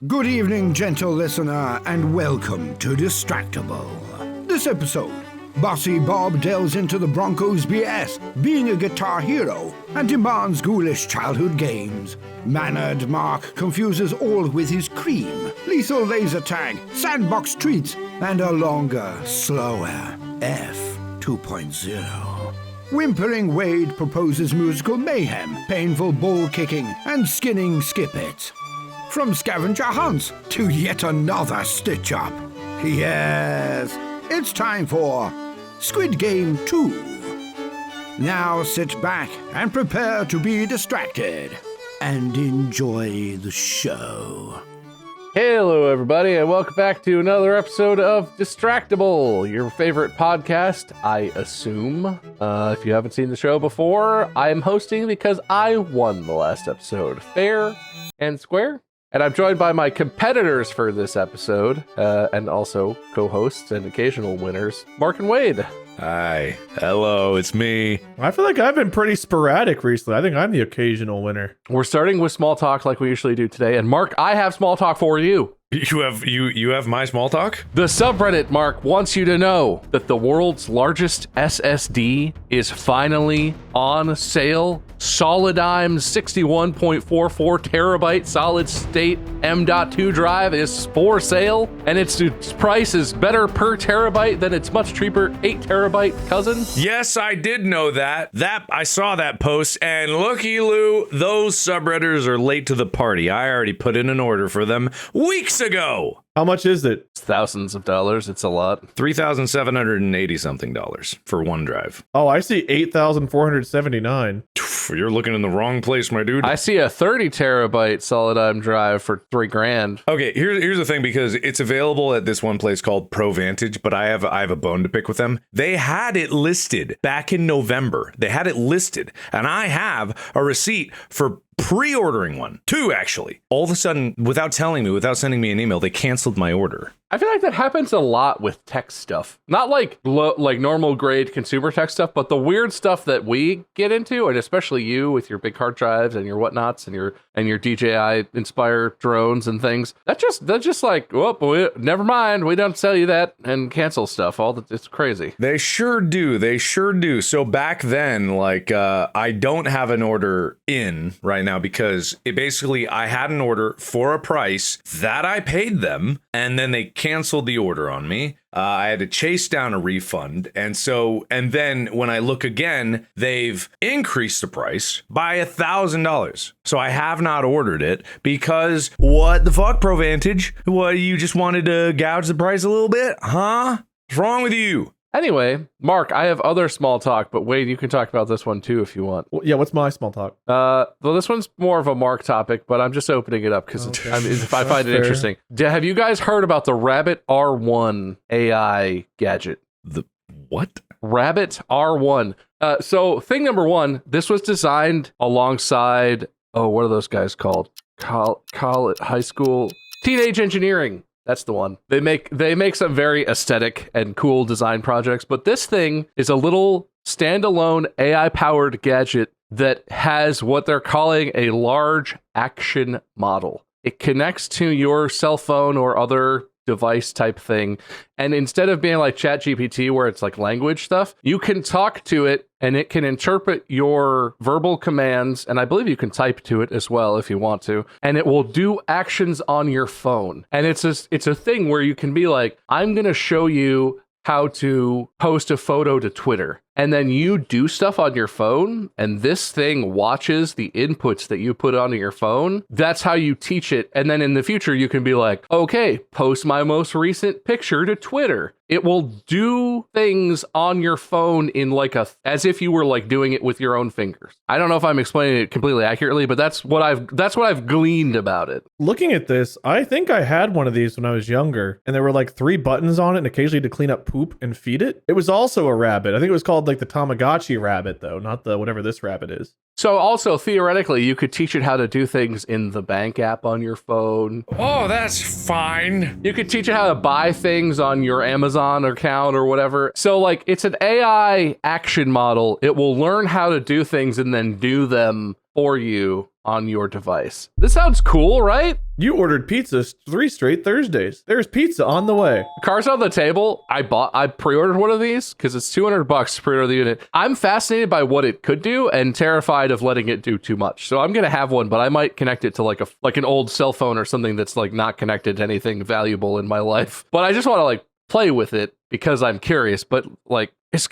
Good evening, gentle listener, and welcome to Distractible. This episode, Bossy Bob delves into the Broncos' BS, being a guitar hero, and demands ghoulish childhood games. Mannered Mark confuses all with his cream, lethal laser tag, sandbox treats, and a longer, slower F 2.0. Whimpering Wade proposes musical mayhem, painful ball kicking, and skinning skip-it. From scavenger hunts to yet another stitch-up. Yes, it's time for Squid Game Too. Now sit back and prepare to be distracted and enjoy the show. Hello, everybody, and welcome back to another episode of Distractible, your favorite podcast, I assume. If you haven't seen the show before, I'm hosting because I won the last episode, fair and square. And I'm joined by my competitors for this episode, and also co-hosts and occasional winners, Mark and Wade. Hi. Hello, it's me. I feel like I've been pretty sporadic recently. I think I'm the occasional winner. We're starting with small talk like we usually do today. And Mark, I have small talk for you. You have my small talk? The subreddit, Mark, wants you to know that the world's largest SSD is finally on sale. Solidigm 61.44 terabyte solid state M.2 drive is for sale, and its price is better per terabyte than its much cheaper 8 terabyte cousin. Yes, I did know that. I saw that post, and looky-loo, those subredditors are late to the party. I already put in an order for them weeks ago. How much is it? It's thousands of dollars. It's a lot. $3,780 something for one drive. Oh, I see 8,479. You're looking in the wrong place, my dude. I see a 30 terabyte Solidigm drive for $3,000. Okay, here's the thing, because it's available at this one place called ProVantage, but I have a bone to pick with them. They had it listed back in November. They had it listed, and I have a receipt for pre-ordering one. 2, actually. All of a sudden, without telling me, without sending me an email, they canceled my order. I feel like that happens a lot with tech stuff. Not like normal grade consumer tech stuff, but the weird stuff that we get into, and especially you with your big hard drives and your whatnots and your DJI Inspire drones and things. That's just like, never mind, we don't sell you that, and cancel stuff. It's crazy. They sure do. They sure do. So back then, I don't have an order in right now because I had an order for a price that I paid them, and then they canceled the order on me. I had to chase down a refund. And then when I look again, they've increased the price by $1,000. So I have not ordered it because what the fuck, ProVantage? What, you just wanted to gouge the price a little bit? Huh? What's wrong with you? Anyway, Mark, I have other small talk, but Wade, you can talk about this one too if you want. Well, yeah, what's my small talk? Well, this one's more of a Mark topic, but I'm just opening it up because I find it interesting. Have you guys heard about the Rabbit R1 AI gadget? The what? Rabbit R1. So thing number one, this was designed alongside, what are those guys called? High school, teenage engineering. That's the one. They make some very aesthetic and cool design projects, but this thing is a little standalone AI-powered gadget that has what they're calling a large action model. It connects to your cell phone or other device type thing, and instead of being like ChatGPT where it's like language stuff, you can talk to it and it can interpret your verbal commands, and I believe you can type to it as well if you want to, and it will do actions on your phone. And it's a thing where you can be like, I'm gonna show you how to post a photo to Twitter. And then you do stuff on your phone, and this thing watches the inputs that you put onto your phone. That's how you teach it. And then in the future, you can be like, okay, post my most recent picture to Twitter. It will do things on your phone in as if you were like doing it with your own fingers. I don't know if I'm explaining it completely accurately, but that's what I've gleaned about it. Looking at this, I think I had one of these when I was younger, and there were like 3 buttons on it, and occasionally to clean up poop and feed it. It was also a rabbit. I think it was called like the Tamagotchi rabbit, though, not the whatever this rabbit is. So also, theoretically, you could teach it how to do things in the bank app on your phone. Oh, that's fine. You could teach it how to buy things on your Amazon account or whatever. So, like, it's an AI action model. It will learn how to do things and then do them for you on your device. This sounds cool, right? You ordered pizza 3 straight Thursdays. There's pizza on the way. Car's on the table. I pre-ordered one of these because it's $200 to pre-order the unit. I'm fascinated by what it could do and terrified of letting it do too much. So I'm gonna have one, but I might connect it to like an old cell phone or something that's like not connected to anything valuable in my life. But I just want to like play with it because I'm curious. But like, this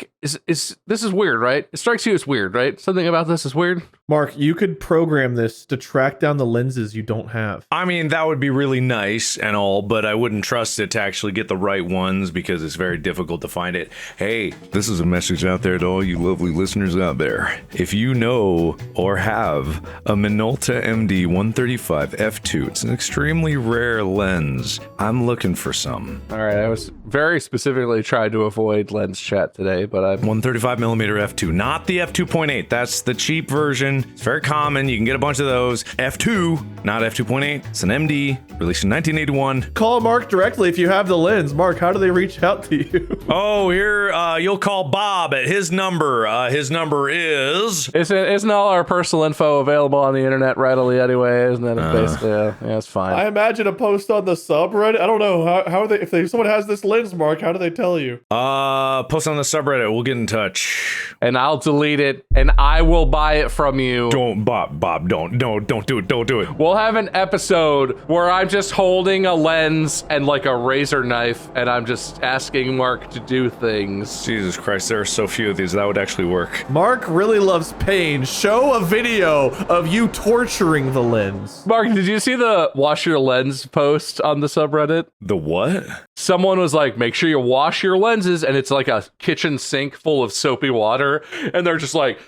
is weird, right? It strikes you as weird, right? Something about this is weird. Mark, you could program this to track down the lenses you don't have. I mean, that would be really nice and all, but I wouldn't trust it to actually get the right ones because it's very difficult to find it. Hey, this is a message out there to all you lovely listeners out there. If you know or have a Minolta MD 135 f2, it's an extremely rare lens. I'm looking for some. All right, I was very specifically trying to avoid lens chat today, but I'm 135 millimeter f2, not the f2.8. That's the cheap version. It's very common. You can get a bunch of those. F2, not f2.8. It's an MD released in 1981. Call Mark directly if you have the lens. Mark, how do they reach out to you? Oh, here you'll call Bob at his number. His number is. Isn't all our personal info available on the internet readily anyway? Isn't that basically? Yeah, it's fine. I imagine a post on the subreddit. I don't know how are they. If someone has this lens, Mark, how do they tell you? Post on the subreddit. We'll get in touch. And I'll delete it, and I will buy it from you. Don't, Bob, don't do it. Don't do it. We'll have an episode where I'm just holding a lens and like a razor knife, and I'm just asking Mark to do things. Jesus Christ, there are so few of these that would actually work. Mark really loves pain. Show a video of you torturing the lens. Mark, did you see the wash your lens post on the subreddit? The what? Someone was like, make sure you wash your lenses, and it's like a kitchen sink full of soapy water, and they're just like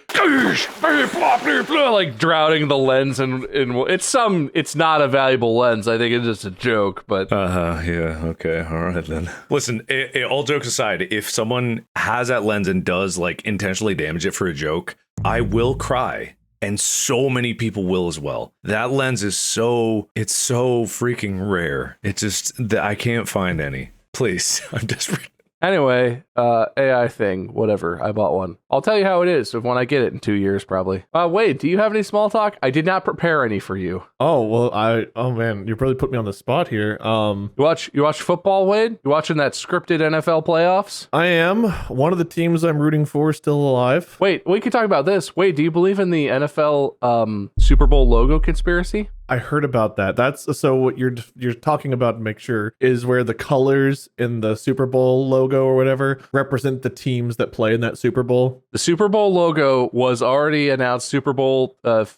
drowning the lens, and it's not a valuable lens. I think it's just a joke, but yeah, okay, all right then. Listen, all jokes aside, if someone has that lens and does like intentionally damage it for a joke, I will cry. And so many people will as well. That lens is so freaking rare. It's just that I can't find any. Please, I'm desperate. Anyway, AI thing, whatever. I bought one. I'll tell you how it is when I get it in 2 years, probably. Wade, do you have any small talk? I did not prepare any for you. Oh, well, oh man, you really put me on the spot here. You watch football, Wade? You watching that scripted NFL playoffs? I am. One of the teams I'm rooting for is still alive. Wait, we can talk about this. Wade, do you believe in the NFL Super Bowl logo conspiracy? I heard about that. That's so what you're talking about, to make sure, is where the colors in the Super Bowl logo or whatever represent the teams that play in that Super Bowl. The Super Bowl logo was already announced. Super Bowl, what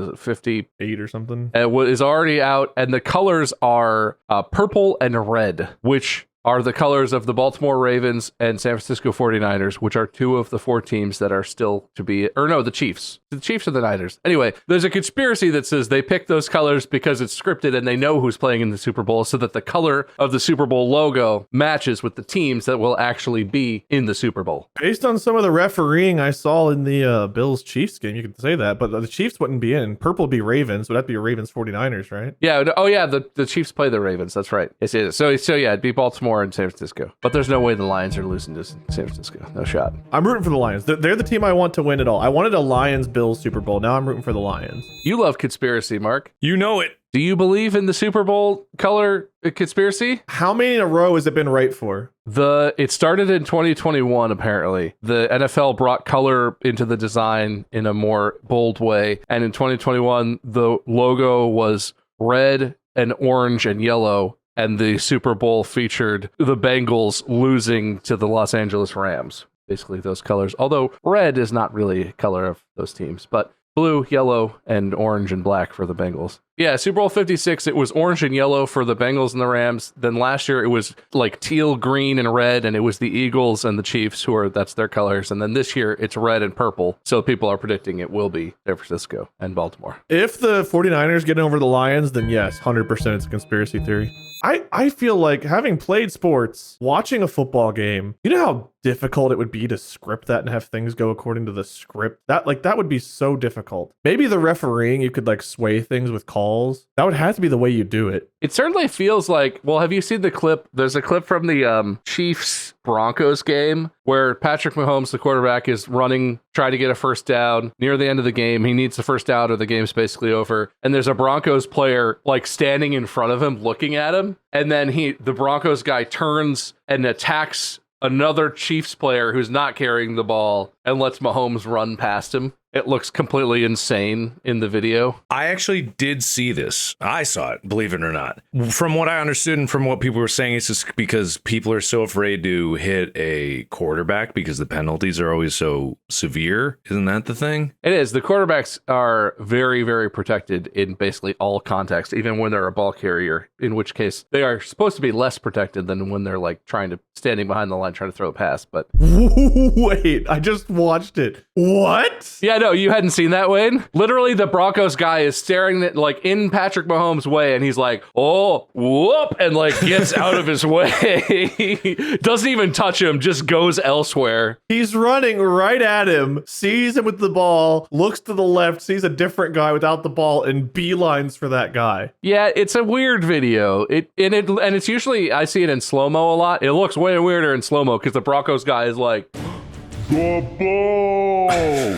is it, 58 or something? Is already out, and the colors are purple and red, which are the colors of the Baltimore Ravens and San Francisco 49ers, which are two of the four teams that are still to be, or no, the Chiefs. The Chiefs or the Niners. Anyway, there's a conspiracy that says they picked those colors because it's scripted and they know who's playing in the Super Bowl, so that the color of the Super Bowl logo matches with the teams that will actually be in the Super Bowl. Based on some of the refereeing I saw in the Bills-Chiefs game, you could say that, but the Chiefs wouldn't be in. Purple would be Ravens, so that'd be a Ravens 49ers, right? Yeah, oh yeah, the Chiefs play the Ravens, that's right. So yeah, it'd be Baltimore and San Francisco. But there's no way the Lions are losing to San Francisco. No shot. I'm rooting for the Lions. They're the team I want to win it all. I wanted a Lions-Bills Super Bowl. Now I'm rooting for the Lions. You love conspiracy, Mark. You know it. Do you believe in the Super Bowl color conspiracy? How many in a row has it been right for? It started in 2021, apparently. The NFL brought color into the design in a more bold way. And in 2021, the logo was red and orange and yellow. And the Super Bowl featured the Bengals losing to the Los Angeles Rams. Basically those colors. Although red is not really a color of those teams, but blue, yellow, and orange and black for the Bengals. Yeah, Super Bowl 56, it was orange and yellow for the Bengals and the Rams. Then last year it was like teal, green, and red, and it was the Eagles and the Chiefs that's their colors. And then this year it's red and purple. So people are predicting it will be San Francisco and Baltimore. If the 49ers get over the Lions, then yes, 100% it's a conspiracy theory. I feel like, having played sports, watching a football game, you know how difficult it would be to script that and have things go according to the script? That would be so difficult. Maybe the refereeing, you could like sway things with calls balls. That would have to be the way you do it. It certainly feels like, well, have you seen the clip? There's a clip from the Chiefs Broncos game where Patrick Mahomes, the quarterback, is running, trying to get a first down near the end of the game. He needs the first down or the game's basically over. And there's a Broncos player like standing in front of him, looking at him. And then the Broncos guy turns and attacks another Chiefs player who's not carrying the ball and lets Mahomes run past him. It looks completely insane in the video. I actually did see this. I saw it, believe it or not. From what I understood and from what people were saying, it's just because people are so afraid to hit a quarterback because the penalties are always so severe. Isn't that the thing? It is. The quarterbacks are very, very protected in basically all contexts, even when they're a ball carrier, in which case they are supposed to be less protected than when they're like standing behind the line trying to throw a pass. But wait, I just watched it. What? Yeah, no, you hadn't seen that, Wayne? Literally, the Broncos guy is staring at, like, in Patrick Mahomes' way, and he's like, oh, whoop, and, like, gets out of his way. Doesn't even touch him, just goes elsewhere. He's running right at him, sees him with the ball, looks to the left, sees a different guy without the ball, and beelines for that guy. Yeah, it's a weird video. And it's usually, I see it in slow-mo a lot. It looks way weirder in slow-mo, because the Broncos guy is like, the ball.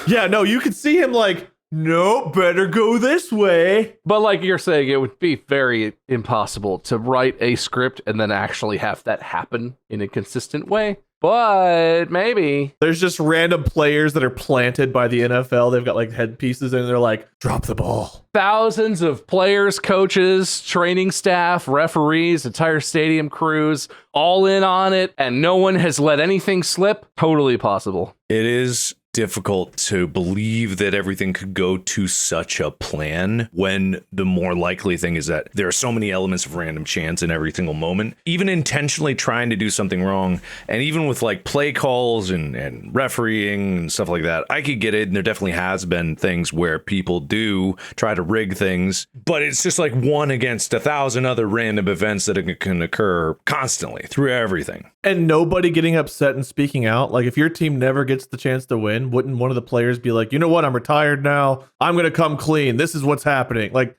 Yeah, no, you can see him like, nope, better go this way. But like you're saying, it would be very impossible to write a script and then actually have that happen in a consistent way. But maybe. There's just random players that are planted by the NFL. They've got like headpieces and they're like, drop the ball. Thousands of players, coaches, training staff, referees, entire stadium crews, all in on it, and no one has let anything slip. Totally possible. It is difficult to believe that everything could go to such a plan when the more likely thing is that there are so many elements of random chance in every single moment. Even intentionally trying to do something wrong, and even with like play calls and refereeing and stuff like that, I could get it. And there definitely has been things where people do try to rig things, but it's just like one against 1,000 other random events that can occur constantly through everything. And nobody getting upset and speaking out. Like if your team never gets the chance to win, wouldn't one of the players be like, you know what, I'm retired now, I'm gonna come clean, this is what's happening? Like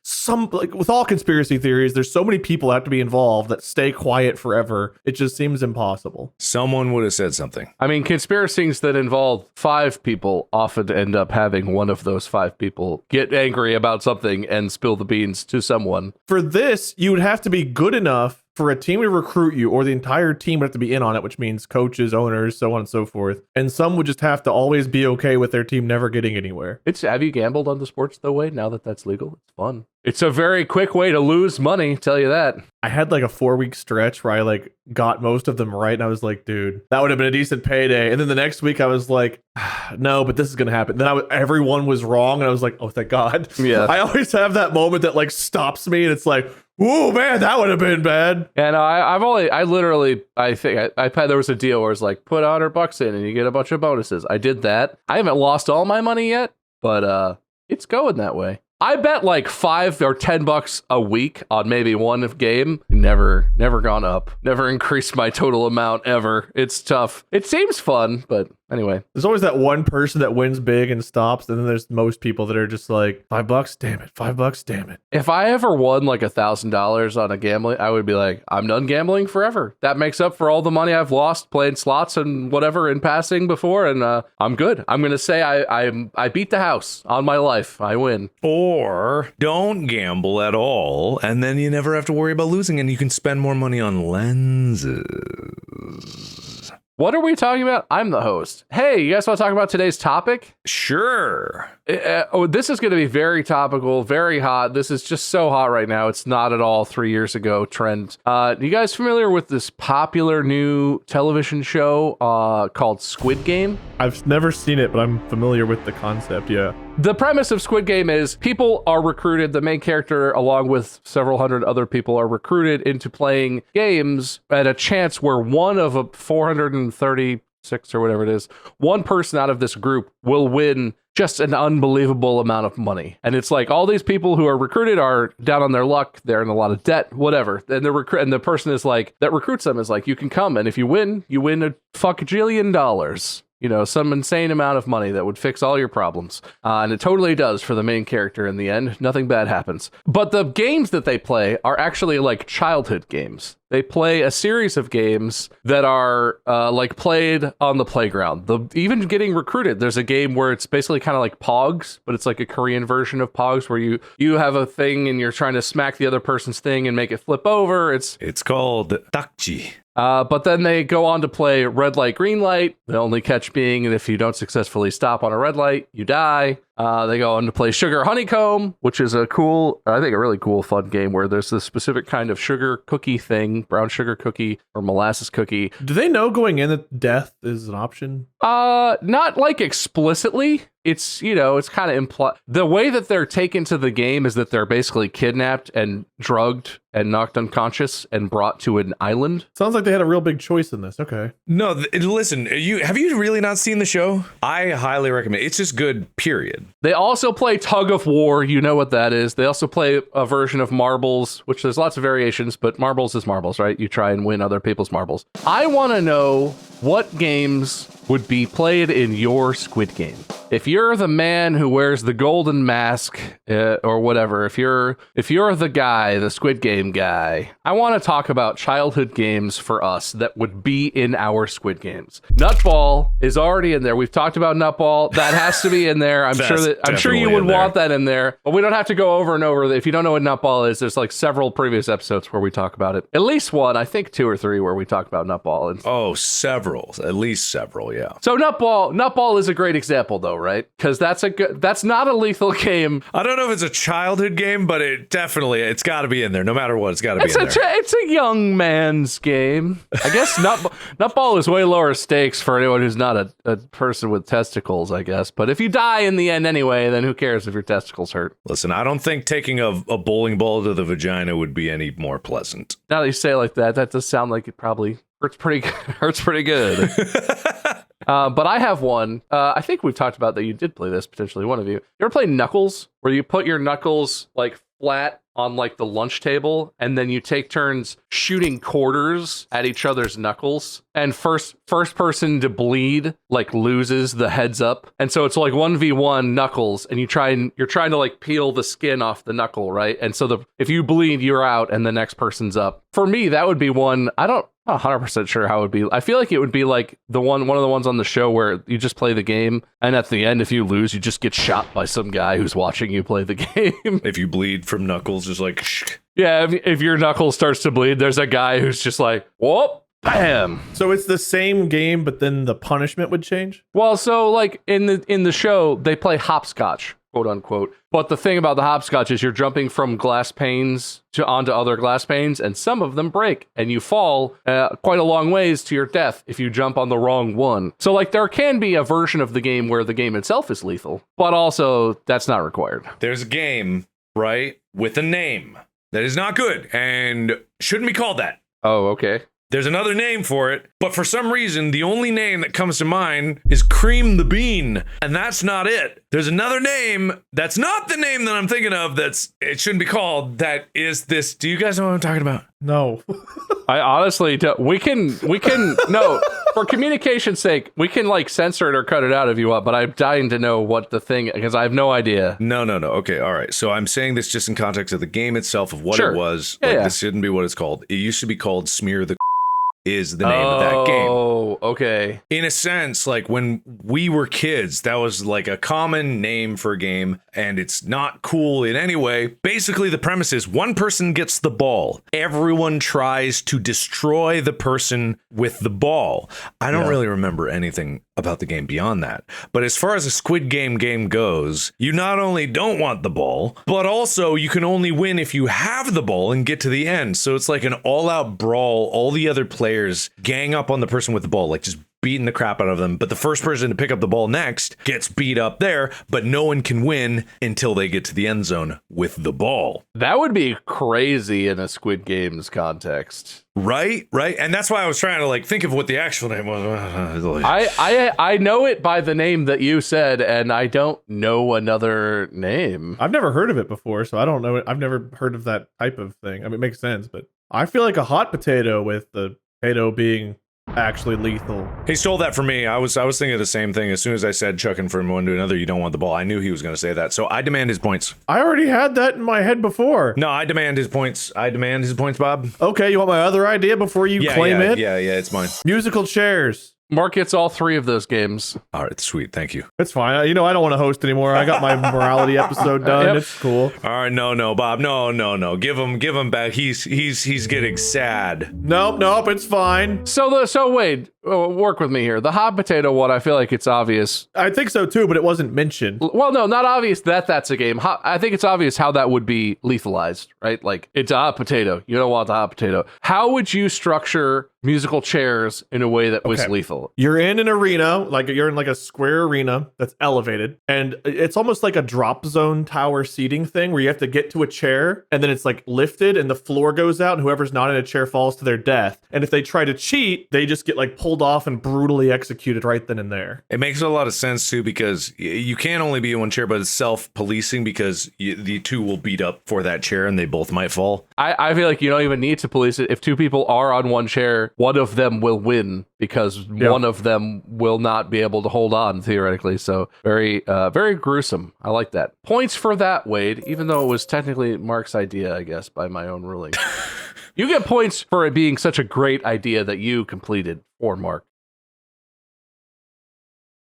with all conspiracy theories, there's so many people have to be involved that stay quiet forever. It just seems impossible. Someone would have said something. I mean, conspiracies that involve 5 people often end up having one of those 5 people get angry about something and spill the beans to someone. For this, you would have to be good enough for a team to recruit you, or the entire team would have to be in on it, which means coaches, owners, so on and so forth. And some would just have to always be okay with their team never getting anywhere. Have you gambled on the sports though, Wade? Now that that's legal, it's fun. It's a very quick way to lose money, tell you that. I had like a 4-week stretch where I like got most of them right, and I was like, dude, that would have been a decent payday. And then the next week I was like, no, but this is gonna happen. Then everyone was wrong, and I was like, oh, thank God. Yeah. I always have that moment that like stops me, and it's like, oh man, that would have been bad. And I think there was a deal where it's like, put $100 in and you get a bunch of bonuses. I did that. I haven't lost all my money yet, but it's going that way. I bet like $5 or $10 a week on maybe one game. Never gone up. Never increased my total amount ever. It's tough. It seems fun, but anyway. There's always that one person that wins big and stops, and then there's most people that are just like, $5, damn it, $5, damn it. If I ever won like $1,000 on a gambling, I would be like, I'm done gambling forever. That makes up for all the money I've lost playing slots and whatever in passing before, and I'm good. I'm gonna say I beat the house on my life. I win. Or don't gamble at all, and then you never have to worry about losing, and you can spend more money on lenses. What are we talking about? I'm the host. Hey, you guys want to talk about today's topic? Sure. This is going to be very topical, very hot. This is just so hot right now. It's not at all 3 years ago trend. You guys familiar with this popular new television show called Squid Game? I've never seen it, but I'm familiar with the concept, yeah. The premise of Squid Game is people are recruited, the main character along with several hundred other people are recruited into playing games at a chance where one of 436 or whatever it is, one person out of this group will win just an unbelievable amount of money. And it's like all these people who are recruited are down on their luck. They're in a lot of debt, whatever. And the person is like, that recruits them is like, you can come. And if you win a fuck-jillion dollars. Some insane amount of money that would fix all your problems. And it totally does for the main character in the end. Nothing bad happens. But the games that they play are actually like childhood games. They play a series of games that are like played on the playground. Even getting recruited, there's a game where it's basically kind of like Pogs, but it's like a Korean version of Pogs where you have a thing and you're trying to smack the other person's thing and make it flip over. It's called takji. But then they go on to play red light, green light. The only catch being that if you don't successfully stop on a red light, you die. They go on to play Sugar Honeycomb, which is a really cool, fun game where there's this specific kind of sugar cookie thing, brown sugar cookie or molasses cookie. Do they know going in that death is an option? Not like explicitly. It's, it's kind of implied. The way that they're taken to the game is that they're basically kidnapped and drugged and knocked unconscious and brought to an island. Sounds like they had a real big choice in this. Okay. No, listen, have you really not seen the show? I highly recommend it. It's just good, period. They also play Tug of War. You know what that is. They also play a version of Marbles, which there's lots of variations, but Marbles is Marbles, right? You try and win other people's marbles. I want to know what games would be played in your Squid Game. If you're the man who wears the golden mask or whatever, if you're the guy, the Squid Game guy, I want to talk about childhood games for us that would be in our Squid Games. Nutball is already in there. We've talked about Nutball. That has to be in there. I'm sure you would want that in there, but we don't have to go over and over. If you don't know what Nutball is, there's like several previous episodes where we talk about it. At least one, I think 2 or 3 where we talk about Nutball. Several, at least several, yeah. So Nutball is a great example though, right? Because that's not a lethal game. I don't know if it's a childhood game, but it's got to be in there. No matter what, it's got to be in there. It's a young man's game. I guess Nutball is way lower stakes for anyone who's not a person with testicles, I guess. But if you die in the end anyway, then who cares if your testicles hurt? Listen, I don't think taking a bowling ball to the vagina would be any more pleasant. Now that you say it like that does sound like it probably hurts pretty good. But I have one. I think we've talked about that. You did play this, potentially one of you. You ever play Knuckles, where you put your knuckles like flat on like the lunch table, and then you take turns shooting quarters at each other's knuckles, and first person to bleed like loses the heads up, and so it's like 1v1 knuckles, and you're trying to like peel the skin off the knuckle, right? And so if you bleed, you're out, and the next person's up. For me, that would be one. I'm not 100% sure how it would be. I feel like it would be like one of the ones on the show where you just play the game, and at the end, if you lose, you just get shot by some guy who's watching you play the game. If you bleed from knuckles, just like shh. Yeah, if your knuckle starts to bleed, there's a guy who's just like, whoop, bam. So it's the same game, but then the punishment would change? Well, so like in the show, they play hopscotch, quote unquote. But the thing about the hopscotch is you're jumping from glass panes onto other glass panes, and some of them break, and you fall quite a long ways to your death if you jump on the wrong one. So like there can be a version of the game where the game itself is lethal, but also that's not required. There's a game, right, with a name that is not good and shouldn't be called that. Oh, okay. There's another name for it, but for some reason, the only name that comes to mind is Cream the Bean, and that's not it. There's another name that's not the name that I'm thinking of it shouldn't be called, that is this. Do you guys know what I'm talking about? No. I honestly don't. We can, no, for communication's sake, we can like censor it or cut it out if you want, but I'm dying to know what the thing, because I have no idea. No. Okay, all right. So I'm saying this just in context of the game itself, of what Sure. it was. Yeah. This shouldn't be what it's called. It used to be called Smear the is the name of that game. Oh, okay. In a sense, like when we were kids, that was like a common name for a game, and it's not cool in any way. Basically, the premise is one person gets the ball. Everyone tries to destroy the person with the ball. I don't really remember anything about the game beyond that. But as far as a Squid Game goes, you not only don't want the ball, but also you can only win if you have the ball and get to the end. So it's like an all-out brawl. All the other players gang up on the person with the ball, like just beating the crap out of them. But the first person to pick up the ball next gets beat up there, but no one can win until they get to the end zone with the ball. That would be crazy in a Squid Games context. Right. And that's why I was trying to like think of what the actual name was. I know it by the name that you said, and I don't know another name. I've never heard of it before, so I don't know. I've never heard of that type of thing. I mean, it makes sense, but I feel like a hot potato with the potato being actually lethal. He stole that from me. I was thinking of the same thing. As soon as I said chucking from one to another, you don't want the ball. I knew he was going to say that. So I demand his points. I already had that in my head before. No, I demand his points. I demand his points, Bob. Okay, you want my other idea before you claim it? Yeah, it's mine. Musical chairs. Mark gets all 3 of those games. All right, sweet. Thank you. It's fine. You know, I don't want to host anymore. I got my morality episode done. Yep. It's cool. All right, no, Bob. No. Give him back. He's getting sad. Nope, it's fine. So Wade, work with me here. The hot potato one, I feel like it's obvious. I think so too, but it wasn't mentioned. Well, no, not obvious that that's a game. I think it's obvious how that would be lethalized, right? Like, it's a hot potato. You don't want the hot potato. How would you structure musical chairs in a way that was lethal? You're in an arena, like you're in like a square arena that's elevated, and it's almost like a drop zone tower seating thing where you have to get to a chair and then it's like lifted and the floor goes out and whoever's not in a chair falls to their death. And if they try to cheat, they just get like pulled off and brutally executed right then and there. It makes a lot of sense too, because you can't only be in one chair, but it's self-policing because the two will beat up for that chair and they both might fall. I feel like you don't even need to police it. If 2 people are on one chair, one of them will win because one of them will not be able to hold on theoretically. So very gruesome. I like that. Points for that, Wade, even though it was technically Mark's idea, I guess, by my own ruling. You get points for it being such a great idea that you completed for Mark.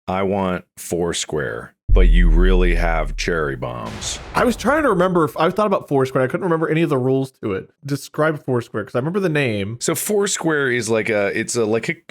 I want Foursquare, but you really have cherry bombs. I was trying to remember if I thought about Foursquare. I couldn't remember any of the rules to it. Describe Foursquare because I remember the name. So Foursquare is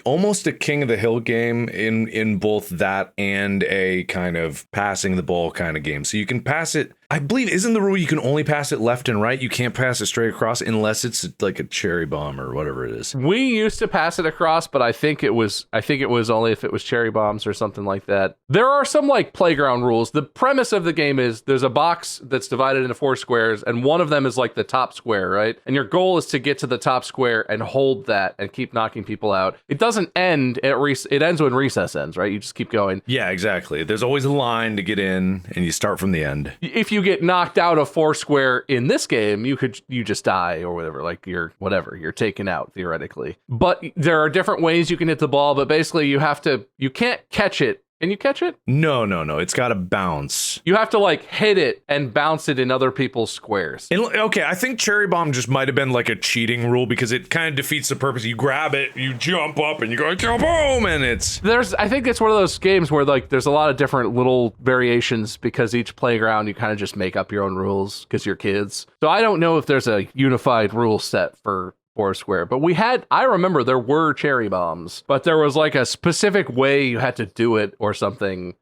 almost a King of the Hill game in both that and a kind of passing the ball kind of game. So you can pass it. I believe, isn't the rule you can only pass it left and right? You can't pass it straight across unless it's like a cherry bomb or whatever it is. We used to pass it across, but I think it was only if it was cherry bombs or something like that. There are some like playground rules. The premise of the game is there's a box that's divided into 4 squares, and one of them is like the top square, right? And your goal is to get to the top square and hold that and keep knocking people out. It doesn't end it ends when recess ends, right? You just keep going. Yeah, exactly. There's always a line to get in, and you start from the end. If you get knocked out of 4 square in this game, you just die or whatever, like you're taken out theoretically. But there are different ways you can hit the ball, but basically you can't catch it. Can you catch it? No. It's got to bounce. You have to like hit it and bounce it in other people's squares. Okay, I think cherry bomb just might have been like a cheating rule because it kind of defeats the purpose. You grab it, you jump up, and you go boom, and I think it's one of those games where like there's a lot of different little variations because each playground you kind of just make up your own rules because you're kids. So I don't know if there's a unified rule set for Foursquare, but I remember there were cherry bombs, but there was like a specific way you had to do it or something.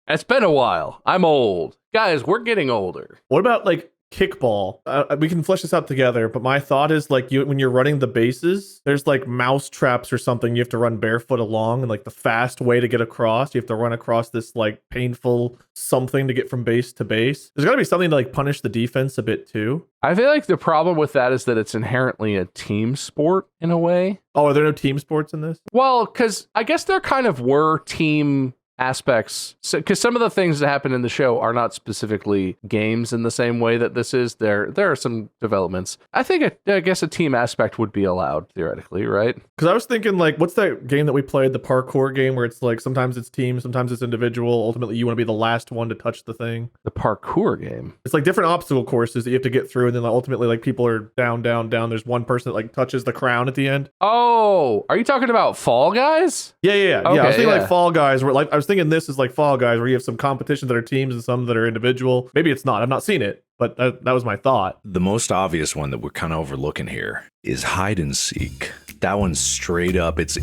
It's been a while. I'm old. Guys, we're getting older. What about like kickball? We can flesh this out together, but my thought is like when you're running the bases, there's like mouse traps or something you have to run barefoot along, and like the fast way to get across, you have to run across this like painful something to get from base to base. There's got to be something to like punish the defense a bit too. I feel like the problem with that is that it's inherently a team sport in a way. Oh, are there no team sports in this? Well, because I guess there kind of were team aspects, because some of the things that happen in the show are not specifically games in the same way that this is. There are some developments. I guess a team aspect would be allowed theoretically, right? Because I was thinking like, what's that game that we played, the parkour game, where it's like sometimes it's team, sometimes it's individual. Ultimately, you want to be the last one to touch the thing. The parkour game. It's like different obstacle courses that you have to get through, and then like, ultimately like people are down. There's one person that like touches the crown at the end. Oh, are you talking about Fall Guys? Yeah. Okay, I was thinking like Fall Guys, where like I was thinking this is like Fall Guys, where you have some competitions that are teams and some that are individual. Maybe it's not. I've not seen it, but that was my thought. The most obvious one that we're kind of overlooking here is hide and seek. That one's straight up. It's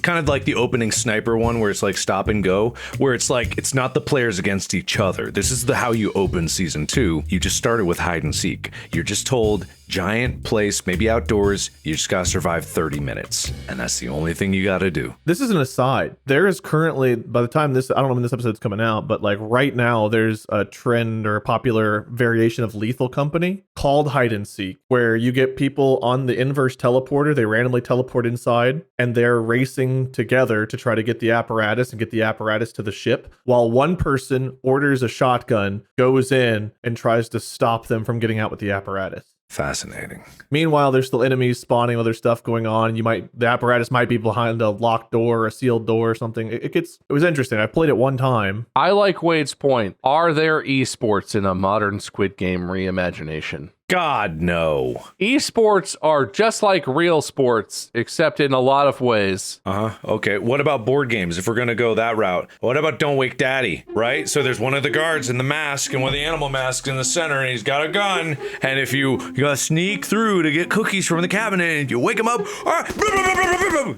kind of like the opening sniper one where it's like stop and go, where it's like it's not the players against each other. This is how you open season 2. You just started with hide and seek. You're just told giant place, maybe outdoors. You just gotta survive 30 minutes, and that's the only thing you gotta do. This is an aside. There is currently, by the time this, I don't know when this episode's coming out, but like right now, there's a trend or a popular variation of Lethal Company called hide and seek, where you get people on the inverse teleporter. They randomly teleport inside, and they're racing together to try to get the apparatus and get the apparatus to the ship, while one person orders a shotgun, goes in, and tries to stop them from getting out with the apparatus. Fascinating. Meanwhile, there's still enemies spawning, other stuff going on. The apparatus might be behind a locked door, a sealed door or something. It was interesting. I played it one time. I like Wade's point. Are there esports in a modern Squid Game reimagination? God, no. Esports are just like real sports, except in a lot of ways. Okay. What about board games? If we're going to go that route, what about Don't Wake Daddy, right? So there's one of the guards in the mask and one of the animal masks in the center, and he's got a gun. And if you got to sneak through to get cookies from the cabinet and you wake him up,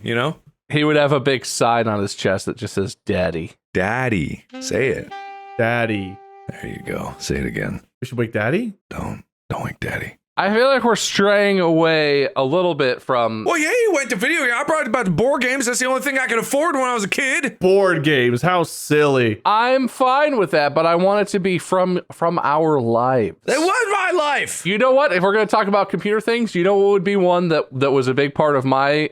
you know? He would have a big sign on his chest that just says Daddy. Daddy. Say it. Daddy. There you go. Say it again. We should wake Daddy? Don't wake Daddy. I feel like we're straying away a little bit from... Well, yeah, you went to video. I brought about the board games. That's the only thing I could afford when I was a kid. Board games. How silly. I'm fine with that, but I want it to be from our lives. It was my life. You know what? If we're going to talk about computer things, you know what would be one that was a big part of my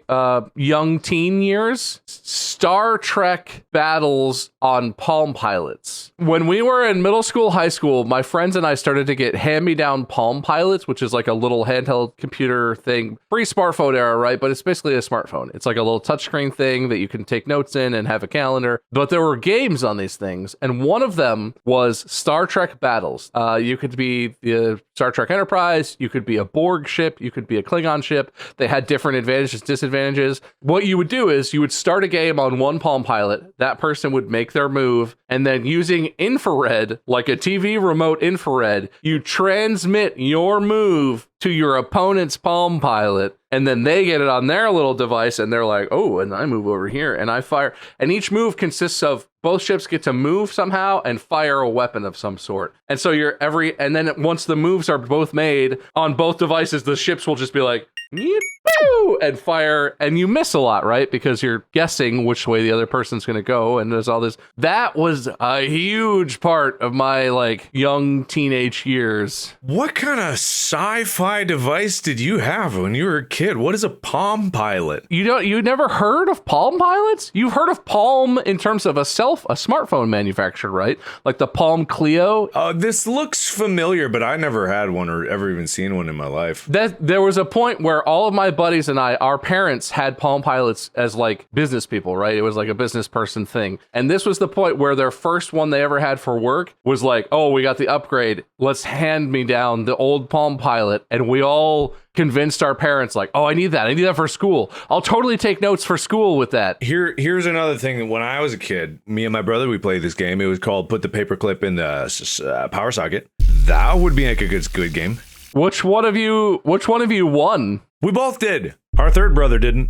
young teen years? Star Trek battles on Palm Pilots. When we were in middle school, high school, my friends and I started to get hand-me-down Palm Pilots, which is like a little handheld computer thing, pre-smartphone era, right? But it's basically a smartphone. It's like a little touchscreen thing that you can take notes in and have a calendar. But there were games on these things, and one of them was Star Trek battles. You could be the Star Trek Enterprise, you could be a Borg ship, you could be a Klingon ship. They had different advantages, disadvantages. What you would do is you would start a game on one Palm Pilot, that person would make their move, and then using infrared, like a TV remote infrared, you transmit your move to your opponent's Palm Pilot, and then they get it on their little device, and they're like, oh, and I move over here, and I fire. And each move consists of both ships get to move somehow and fire a weapon of some sort. And so and then once the moves are both made on both devices, the ships will just be like, and fire, and you miss a lot, right? Because you're guessing which way the other person's going to go, and there's all this. That was a huge part of my like young teenage years. What kind of sci-fi device did you have when you were a kid? What is a Palm Pilot? You never heard of Palm Pilots? You've heard of Palm in terms of a smartphone manufacturer, right? Like the Palm Clio. This looks familiar, but I never had one or ever even seen one in my life. There was a point where all of my buddies and our parents had Palm Pilots as like business people, right? It was like a business person thing. And this was the point where their first one they ever had for work was like, oh, we got the upgrade. Let's hand me down the old Palm Pilot. And we all convinced our parents like, oh, I need that for school. I'll totally take notes for school with that. Here's another thing. When I was a kid, me and my brother, we played this game. It was called Put the Paperclip in the Power Socket. That would be like a good game. Which one of you won? We both did. Our third brother didn't.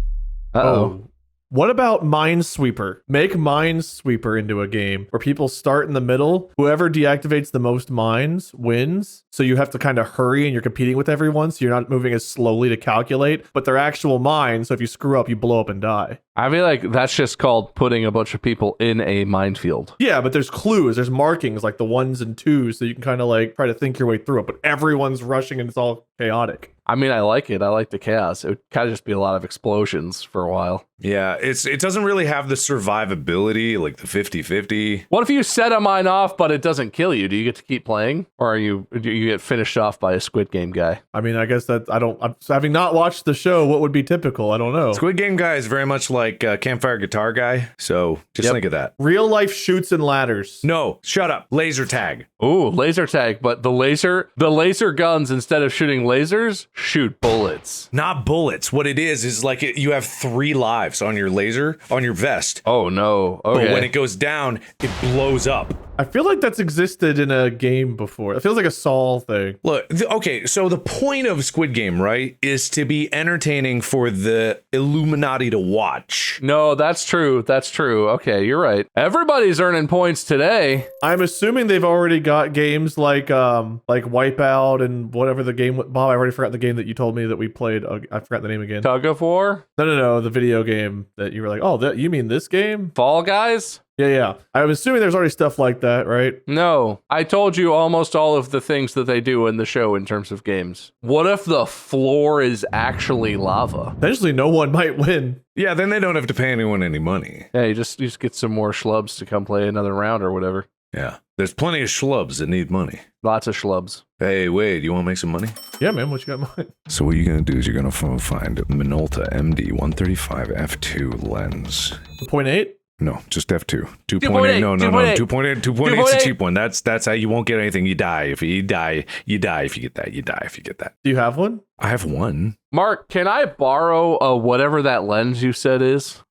Uh-oh. What about Minesweeper? Make Minesweeper into a game where people start in the middle. Whoever deactivates the most mines wins. So you have to kind of hurry and you're competing with everyone. So you're not moving as slowly to calculate, but they're actual mines. So if you screw up, you blow up and die. I feel like that's just called putting a bunch of people in a minefield. Yeah, but there's clues. There's markings like the 1s and 2s. So you can kind of like try to think your way through it, but everyone's rushing and it's all chaotic. I mean, I like it. I like the chaos. It would kind of just be a lot of explosions for a while. Yeah, it doesn't really have the survivability, like the 50-50. What if you set a mine off, but it doesn't kill you? Do you get to keep playing? Or do you get finished off by a Squid Game guy? I mean, I guess that I'm having not watched the show, what would be typical? I don't know. Squid Game guy is very much like Campfire Guitar guy. So just think of that. Real life shoots and ladders. No, shut up. Laser tag. Ooh, laser tag. But the laser guns, instead of shooting lasers, shoot bullets. Not bullets. What it is like you have 3 lives on your laser, on your vest. Oh, no. Okay. But when it goes down, it blows up. I feel like that's existed in a game before. It feels like a Saul thing. Look, okay, so the point of Squid Game, right, is to be entertaining for the Illuminati to watch. No, that's true. That's true. Okay, you're right. Everybody's earning points today. I'm assuming they've already got games like Wipeout and whatever the game. Bob, I already forgot the game that you told me that we played. I forgot the name again. Tug of War? No, the video game that you were like, oh, you mean this game? Fall Guys? Yeah. I'm assuming there's already stuff like that, right? No. I told you almost all of the things that they do in the show in terms of games. What if the floor is actually lava? Eventually, no one might win. Yeah, then they don't have to pay anyone any money. Yeah, you just get some more schlubs to come play another round or whatever. Yeah, there's plenty of schlubs that need money. Lots of schlubs. Hey, Wade, you want to make some money? Yeah, man, what you got in mind? So what you're going to do is you're going to find Minolta MD 135 f2 lens. 0.8? No, just f2. 2.8. No. 2.8. 2.8 is a cheap one. That's how you won't get anything. You die. If you die if you get that. You die if you get that. Do you have one? I have one. Mark, can I borrow whatever that lens you said is?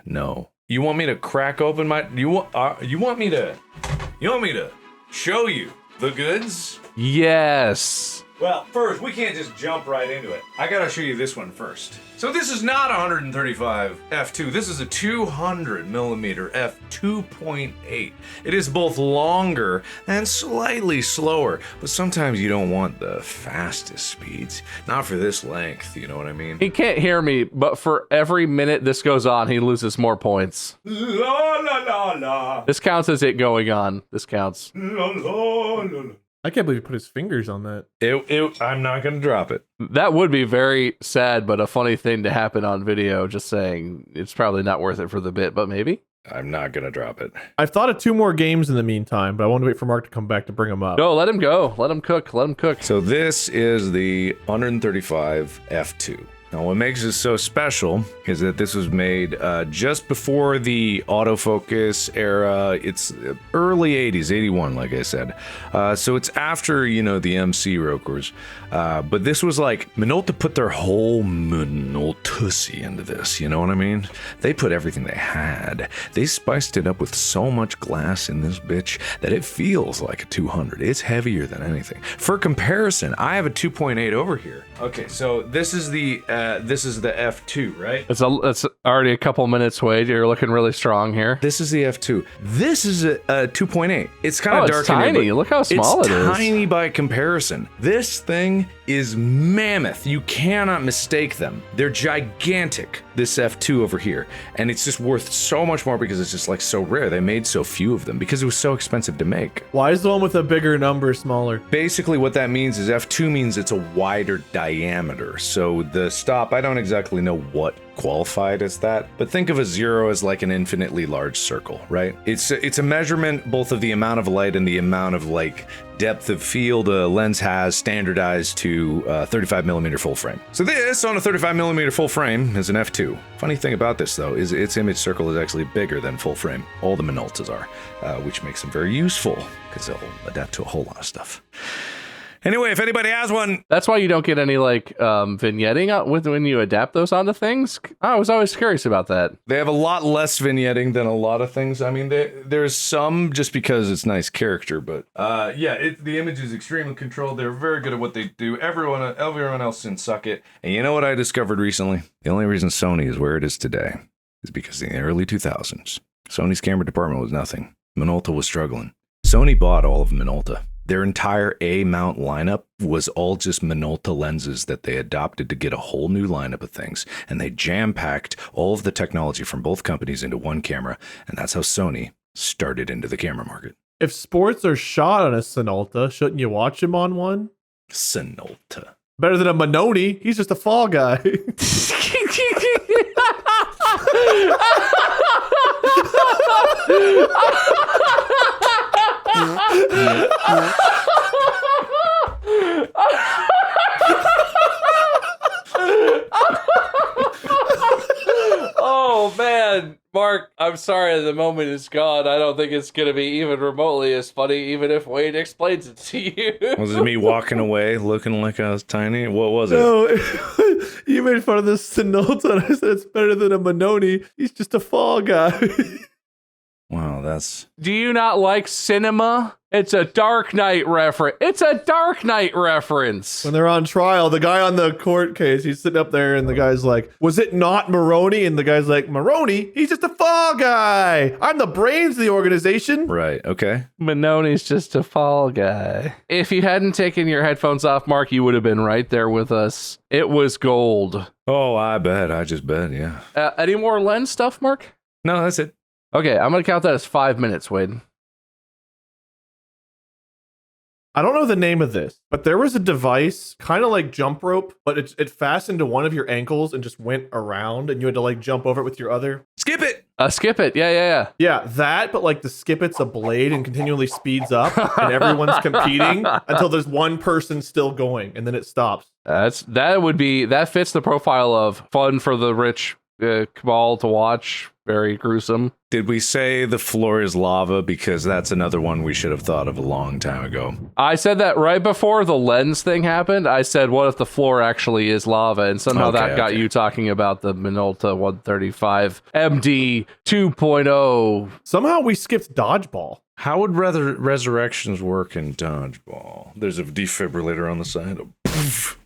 No. You want me to crack open my you want me to show you the goods? Yes. Well, first, we can't just jump right into it. I gotta show you this one first. So this is not 135 f2. This is a 200 millimeter f2.8. It is both longer and slightly slower, but sometimes you don't want the fastest speeds. Not for this length, you know what I mean? He can't hear me, but for every minute this goes on, he loses more points. La la la la. This counts as it going on. This counts. La la la la. I can't believe he put his fingers on that. I'm not gonna drop it. That would be very sad, but a funny thing to happen on video. Just saying, it's probably not worth it for the bit, but maybe. I'm not gonna drop it. I've thought of 2 more games in the meantime, but I want to wait for Mark to come back to bring them up. No, let him go. Let him cook. Let him cook. So this is the 135 f2. Now, what makes it so special is that this was made just before the autofocus era. It's early 80s, 81, like I said. So it's after, the MC Rokers. But this was like, Minolta put their whole Minoltussy into this, you know what I mean? They put everything they had. They spiced it up with so much glass in this bitch that it feels like a 200. It's heavier than anything. For comparison, I have a 2.8 over here. Okay, so this is the F2, right? It's already a couple minutes, Wade. You're looking really strong here. This is the F2. This is a 2.8. It's kind of dark. It's tiny. Look how small it is. It's tiny by comparison. This thing is mammoth. You cannot mistake them. They're gigantic, this F2 over here. And it's just worth so much more because it's just like so rare. They made so few of them because it was so expensive to make. Why is the one with a bigger number smaller? Basically what that means is F2 means it's a wider diameter. So the stop, I don't exactly know what qualified as that, but think of a 0 as like an infinitely large circle, right? It's a measurement both of the amount of light and the amount of like depth of field a lens has standardized to 35 millimeter full frame. So this on a 35 millimeter full frame is an F2. Funny thing about this though is its image circle is actually bigger than full frame. All the Minoltas are, which makes them very useful because they'll adapt to a whole lot of stuff. Anyway, if anybody has one. That's why you don't get any like vignetting with when you adapt those onto things. I was always curious about that. They have a lot less vignetting than a lot of things. I mean, there's some just because it's nice character, but the image is extremely controlled. They're very good at what they do. Everyone else can suck it. And you know what I discovered recently? The only reason Sony is where it is today is because in the early 2000s, Sony's camera department was nothing. Minolta was struggling. Sony bought all of Minolta. Their entire A-mount lineup was all just Minolta lenses that they adopted to get a whole new lineup of things. And they jam-packed all of the technology from both companies into one camera. And that's how Sony started into the camera market. If sports are shot on a Sinolta, shouldn't you watch him on one? Sinolta. Better than a Manoni. He's just a fall guy. Oh man, Mark, I'm sorry the moment is gone. I don't think it's gonna be even remotely as funny, even if Wade explains it to you. Was it me walking away looking like I was tiny? What was it? No, you made fun of this Sinolta and I said it's better than a Manoni. He's just a fall guy. Wow, that's... Do you not like cinema? It's a Dark Knight reference. It's a Dark Knight reference. When they're on trial, the guy on the court case, he's sitting up there and the guy's like, was it not Maroney? And the guy's like, Maroney? He's just a fall guy. I'm the brains of the organization. Right, okay. Manoni's just a fall guy. If you hadn't taken your headphones off, Mark, you would have been right there with us. It was gold. Oh, I bet. I just bet, yeah. Any more lens stuff, Mark? No, that's it. Okay, I'm going to count that as 5 minutes, Wade. I don't know the name of this, but there was a device, kind of like jump rope, but it fastened to one of your ankles and just went around, and you had to like jump over it with your other. Skip it! Skip it. Yeah. Yeah, that, but like the skip it's a blade and continually speeds up, and everyone's competing until there's one person still going, and then it stops. That fits the profile of fun for the rich cabal to watch. Very gruesome. Did we say the floor is lava? Because that's another one we should have thought of a long time ago. I said that right before the lens thing happened. I said, what if the floor actually is lava? And somehow that got you talking about the Minolta 135 MD 2.0. Somehow we skipped dodgeball. How would resurrections work in dodgeball? There's a defibrillator on the side.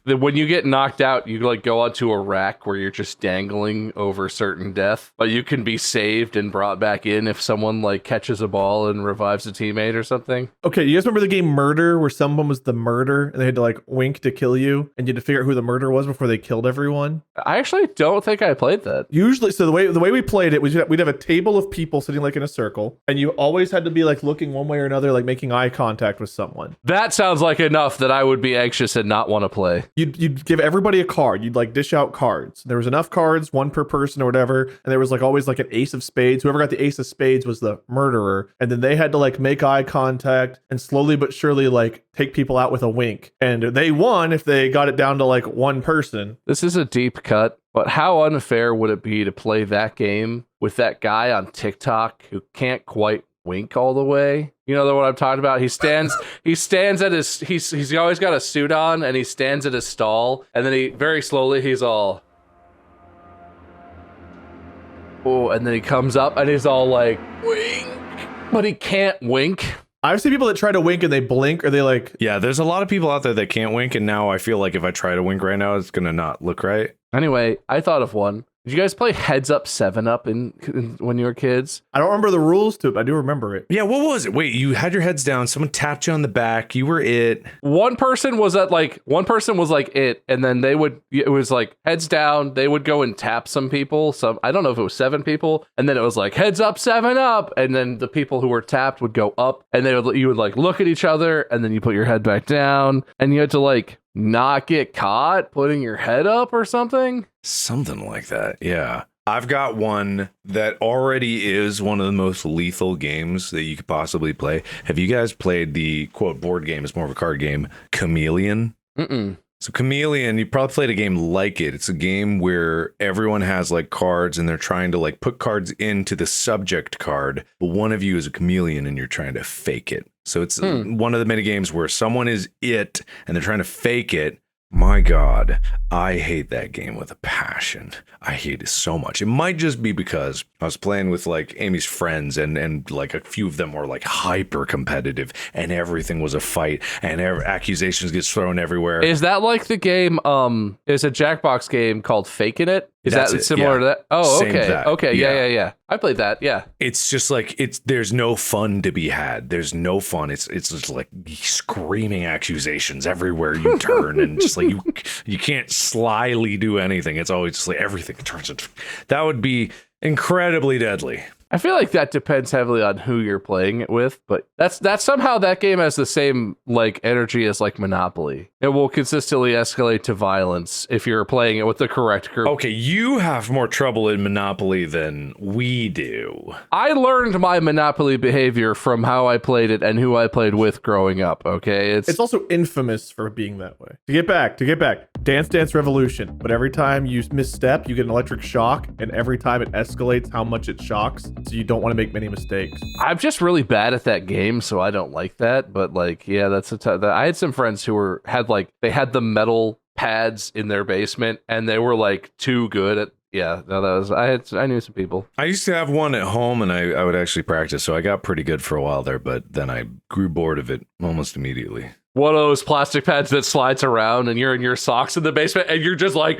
When you get knocked out, you like go onto a rack where you're just dangling over certain death, but you can be saved and brought back in if someone like catches a ball and revives a teammate or something. Okay, you guys remember the game Murder, where someone was the murder and they had to like wink to kill you, and you had to figure out who the murderer was before they killed everyone? I actually don't think I played that. Usually, so the way we played it was we'd have a table of people sitting like in a circle, and you always had to be like looking one way or another, like making eye contact with someone. That sounds like enough that I would be anxious and not want to play. You'd give everybody a card. You'd like dish out cards. There was enough cards, one per person or whatever, and there was like always like an ace of spades. Whoever got the ace of spades was the murderer, and then they had to like make eye contact and slowly but surely like take people out with a wink. And they won if they got it down to like one person. This is a deep cut, but how unfair would it be to play that game with that guy on TikTok who can't quite wink all the way? You know what I'm talking about? He stands at his, he's always got a suit on, and he stands at his stall, and then he very slowly, he's all, oh, and then he comes up and he's all like, wink, but he can't wink. I've seen people that try to wink and they blink, or they like... Yeah, there's a lot of people out there that can't wink, and now I feel like if I try to wink right now, it's gonna not look right. Anyway, I thought of one. Did you guys play Heads Up 7-Up in when you were kids? I don't remember the rules to it, but I do remember it. Yeah, what was it? Wait, you had your heads down, someone tapped you on the back, you were it. One person was like it, and then it was like heads down, they would go and tap some people. I don't know if it was 7 people, and then it was like heads up, 7-Up, and then the people who were tapped would go up, and you would like look at each other, and then you put your head back down, and you had to like not get caught putting your head up or something. Something like that, yeah. I've got one that already is one of the most lethal games that you could possibly play. Have you guys played the, quote, board game, it's more of a card game, Chameleon? Mm-mm. So Chameleon, you probably played a game like it. It's a game where everyone has like cards and they're trying to like put cards into the subject card, but one of you is a chameleon and you're trying to fake it. So it's one of the mini games where someone is it and they're trying to fake it. My God, I hate that game with a passion. I hate it so much. It might just be because I was playing with like Amy's friends and like a few of them were like hyper competitive and everything was a fight and accusations gets thrown everywhere. Is that like the game, is a Jackbox game called Faking It? Is That's that it, similar to that? Oh, Same okay. that. Okay, Yeah. yeah. I played that, yeah. It's just like there's no fun to be had. There's no fun. It's just like screaming accusations everywhere you turn and just like you can't slyly do anything. It's always just like everything turns into that would be incredibly deadly. I feel like that depends heavily on who you're playing it with, but that's somehow that game has the same like energy as like Monopoly. It will consistently escalate to violence if you're playing it with the correct group. Okay, you have more trouble in Monopoly than we do. I learned my Monopoly behavior from how I played it and who I played with growing up, okay? It's also infamous for being that way. To get back, Dance Dance Revolution. But every time you misstep, you get an electric shock, and every time it escalates how much it shocks, so you don't want to make many mistakes. I'm just really bad at that game, so I don't like that. But like, yeah, I had some friends who had the metal pads in their basement, and they were like too good at Yeah, no, I knew some people. I used to have one at home, and I would actually practice, so I got pretty good for a while there, but then I grew bored of it almost immediately. One of those plastic pads that slides around and you're in your socks in the basement and you're just like,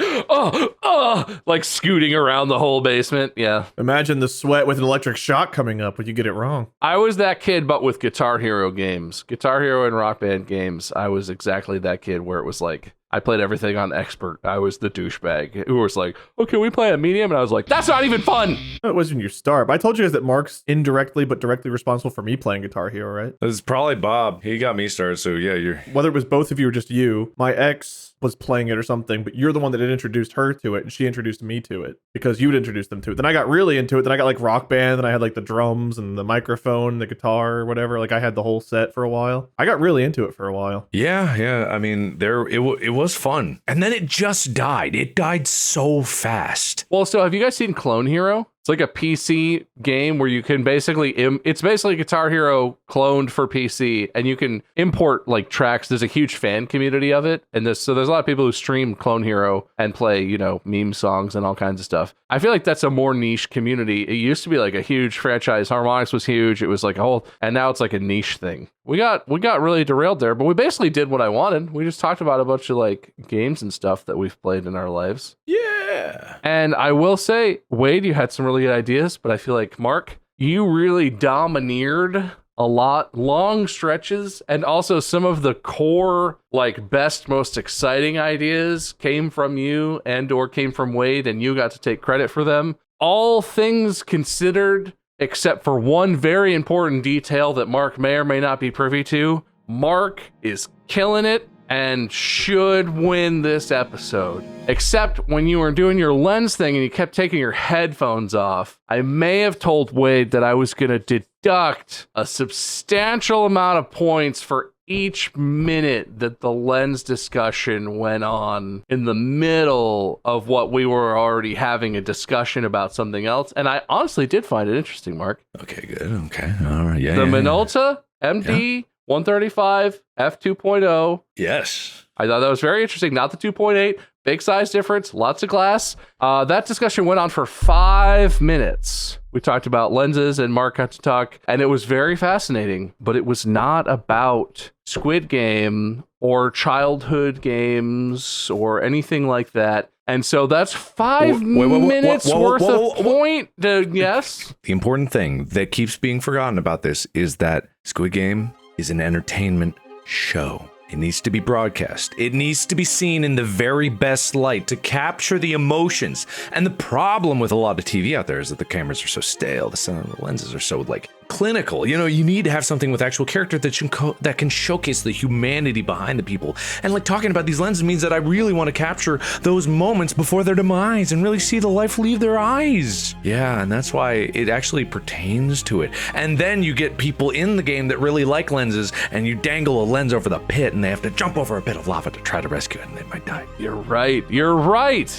like scooting around the whole basement. Yeah. Imagine the sweat with an electric shock coming up when you get it wrong. I was that kid, but with Guitar Hero games. Guitar Hero and Rock Band games, I was exactly that kid where it was like, I played everything on expert. I was the douchebag who was like, oh, can we play a medium? And I was like, that's not even fun. No, it wasn't your start. But I told you guys that Mark's indirectly but directly responsible for me playing Guitar Hero, right? This is probably Bob. He got me started, so yeah, you're... Whether it was both of you or just you, my ex was playing it or something, but you're the one that had introduced her to it, and she introduced me to it because you'd introduced them to it. Then I got really into it. Then I got like Rock Band, and I had like the drums and the microphone, the guitar, or whatever. Like I had the whole set for a while. I got really into it for a while. Yeah. I mean, it was fun. And then it just died. It died so fast. Well, so have you guys seen Clone Hero? It's like a PC game where you can basically, it's basically Guitar Hero cloned for PC, and you can import like tracks. There's a huge fan community of it. And so there's a lot of people who stream Clone Hero and play, meme songs and all kinds of stuff. I feel like that's a more niche community. It used to be like a huge franchise. Harmonix was huge. It was like a whole, and now it's like a niche thing. We got really derailed there, but we basically did what I wanted. We just talked about a bunch of like games and stuff that we've played in our lives. Yeah. And I will say, Wade, you had some really good ideas, but I feel like Mark, you really domineered a lot, long stretches, and also some of the core, like best, most exciting ideas came from you or came from Wade, and you got to take credit for them. All things considered, except for one very important detail that Mark may or may not be privy to. Mark is killing it and should win this episode. Except when you were doing your lens thing and you kept taking your headphones off, I may have told Wade that I was going to deduct a substantial amount of points for each minute that the lens discussion went on in the middle of what we were already having a discussion about something else. And I honestly did find it interesting, Mark. Okay, good. Okay. All right. Yeah. The Minolta MD 135 f2.0. Yes. I thought that was very interesting. Not the 2.8. Big size difference. Lots of glass. That discussion went on for 5 minutes. We talked about lenses and Mark got to talk, and it was very fascinating, but it was not about Squid Game or childhood games or anything like that. And so that's 5 minutes worth of point. Yes. The important thing that keeps being forgotten about this is that Squid Game is an entertainment show. It needs to be broadcast. It needs to be seen in the very best light to capture the emotions. And the problem with a lot of TV out there is that the cameras are so stale. The lenses are so clinical. You need to have something with actual character that can showcase the humanity behind the people. And talking about these lenses means that I really want to capture those moments before their demise and really see the life leave their eyes. Yeah, and that's why it actually pertains to it. And then you get people in the game that really like lenses, and you dangle a lens over the pit, and they have to jump over a pit of lava to try to rescue it, and they might die. You're right.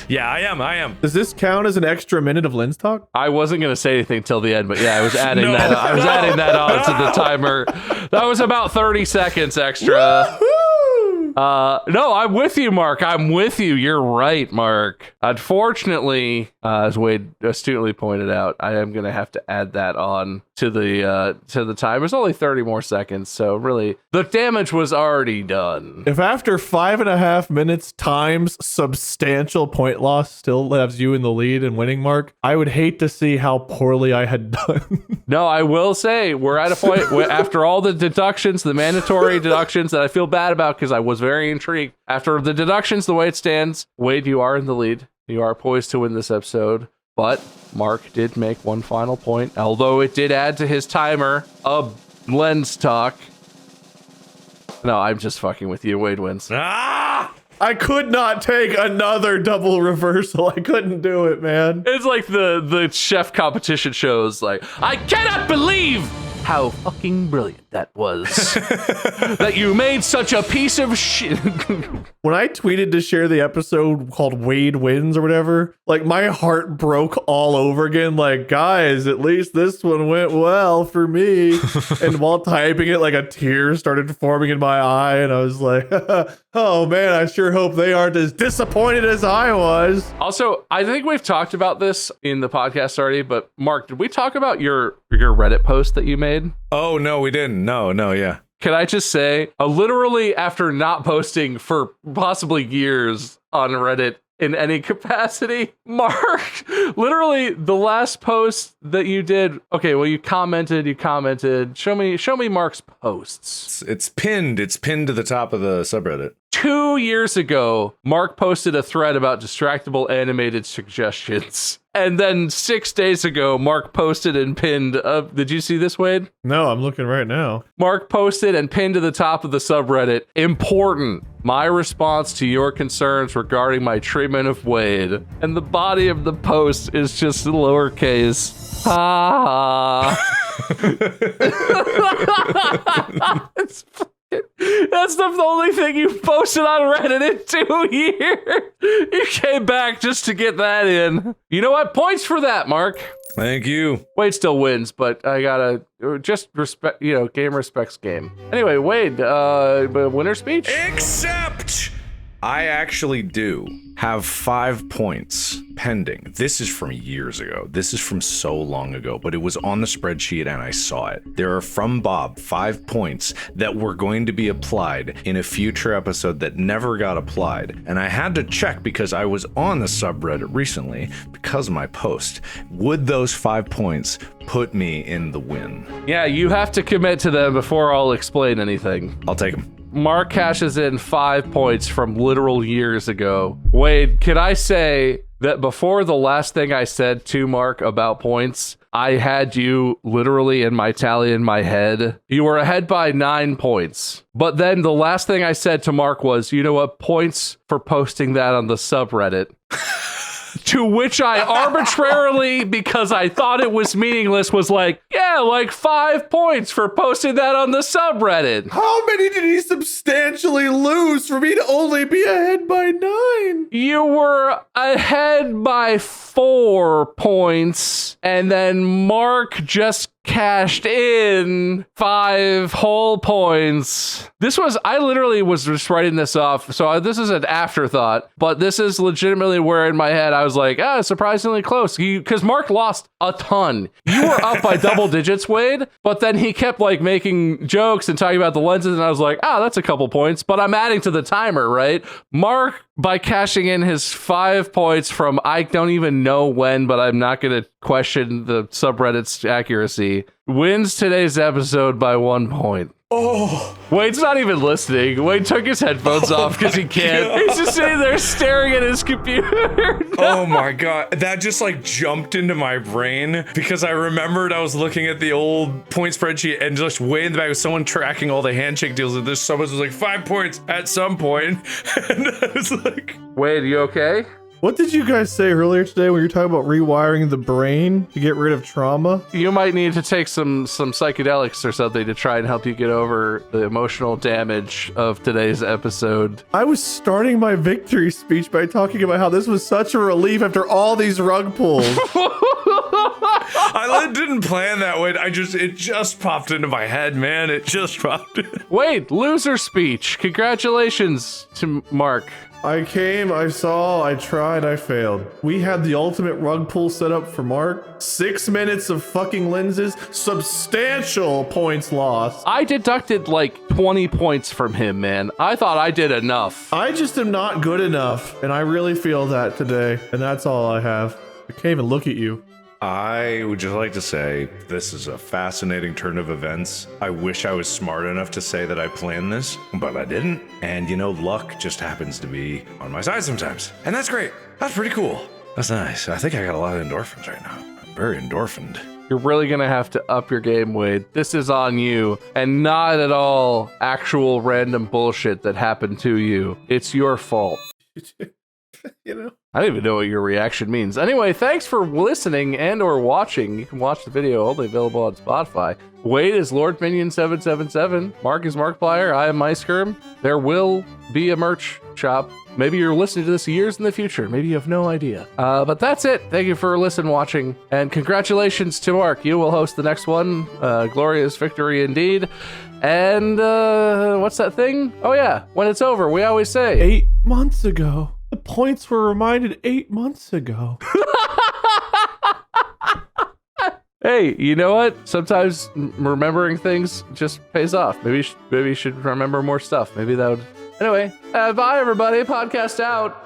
Yeah, I am. Does this count as an extra minute of lens talk? I wasn't going to say anything till the end, but yeah, I was adding that. I was adding that on to the timer. That was about 30 seconds extra. No, I'm with you, Mark. I'm with you. You're right, Mark. Unfortunately, as Wade astutely pointed out, I am going to have to add that on to the time. It's only 30 more seconds, so really, the damage was already done. If after 5.5 minutes times substantial point loss still leaves you in the lead and winning, Mark, I would hate to see how poorly I had done. No, I will say we're at a point where after all the deductions, the mandatory deductions that I feel bad about because I was very intrigued. After the deductions, the way it stands, Wade, you are in the lead. You are poised to win this episode. But Mark did make one final point, although it did add to his timer of lens talk. No, I'm just fucking with you. Wade wins. I could not take another double reversal. I couldn't do it, man. It's like the chef competition shows. I cannot believe how fucking brilliant that was. That you made such a piece of shit. When I tweeted to share the episode called Wade Wins or whatever, like my heart broke all over again. Like, guys, at least this one went well for me. And while typing it, like a tear started forming in my eye. And I was like, oh man, I sure hope they aren't as disappointed as I was. Also, I think we've talked about this in the podcast already, but Mark, did we talk about your Reddit post that you made? Oh, no, we didn't. No, yeah. Can I just say, literally after not posting for possibly years on Reddit in any capacity, Mark, literally the last post that you did, okay, well, you commented, show me Mark's posts. It's pinned to the top of the subreddit. 2 years ago, Mark posted a thread about distractible animated suggestions. And then 6 days ago, Mark posted and pinned, did you see this, Wade? No, I'm looking right now. Mark posted and pinned to the top of the subreddit, important, my response to your concerns regarding my treatment of Wade. And the body of the post is just lowercase. Ha ha. That's the only thing you've posted on Reddit in 2 years. You came back just to get that in. You know what? Points for that, Mark. Thank you. Wade still wins, but I gotta just respect, game respects game. Anyway, Wade, winner speech? Except I actually do have 5 points pending. This is from years ago. This is from so long ago, but it was on the spreadsheet and I saw it. There are from Bob 5 points that were going to be applied in a future episode that never got applied. And I had to check because I was on the subreddit recently because of my post. Would those 5 points put me in the win? Yeah, you have to commit to them before I'll explain anything. I'll take them. Mark cashes in 5 points from literal years ago. Wade, can I say that before the last thing I said to Mark about points, I had you literally in my tally in my head. You were ahead by 9 points. But then the last thing I said to Mark was, you know what, points for posting that on the subreddit. To which I arbitrarily, because I thought it was meaningless, was like, yeah, like 5 points for posting that on the subreddit. How many did he substantially lose for me to only be ahead by 9? You were ahead by 4 points, and then Mark just cashed in 5 whole points. I literally was just writing this off, so this is an afterthought, but this is legitimately where in my head I was like, surprisingly close, because Mark lost a ton. You were up by double digits, Wade, but then he kept like making jokes and talking about the lenses, and I was like, that's a couple points, but I'm adding to the timer, right? Mark, by cashing in his 5 points from I don't even know when, but I'm not going to question the subreddit's accuracy, wins today's episode by 1 point. Oh, Wade's not even listening. Wade took his headphones off because he can't. God. He's just sitting there staring at his computer. oh my God. That just like jumped into my brain because I remembered I was looking at the old point spreadsheet and just way in the back was someone tracking all the handshake deals. And there's someone was like 5 points at some point. And I was like, Wade, you okay? What did you guys say earlier today when you were talking about rewiring the brain to get rid of trauma? You might need to take some psychedelics or something to try and help you get over the emotional damage of today's episode. I was starting my victory speech by talking about how this was such a relief after all these rug pulls. I didn't plan that way. It just popped into my head, man. It just popped in. Wait, loser speech. Congratulations to Mark. I came, I saw, I tried, I failed. We had the ultimate rug pull set up for Mark. 6 minutes of fucking lenses, substantial points lost. I deducted like 20 points from him, man. I thought I did enough. I just am not good enough, and I really feel that today, and that's all I have. I can't even look at you. I would just like to say this is a fascinating turn of events. I wish I was smart enough to say that I planned this, but I didn't. And luck just happens to be on my side sometimes. And that's great. That's pretty cool. That's nice. I think I got a lot of endorphins right now. I'm very endorphined. You're really going to have to up your game, Wade. This is on you, and not at all actual random bullshit that happened to you. It's your fault. You know? I don't even know what your reaction means. Anyway, thanks for listening and or watching. You can watch the video only available on Spotify. Wade is Lord Minion 777. Mark is Markiplier. I am MySkerm. There will be a merch shop. Maybe you're listening to this years in the future. Maybe you have no idea. But that's it. Thank you for listening, watching, and congratulations to Mark. You will host the next one. Glorious victory indeed. And what's that thing? Oh yeah, when it's over, we always say 8 months ago. The points were reminded 8 months ago. Hey, you know what? Sometimes remembering things just pays off. Maybe you should remember more stuff. Maybe that would. Anyway, bye everybody. Podcast out.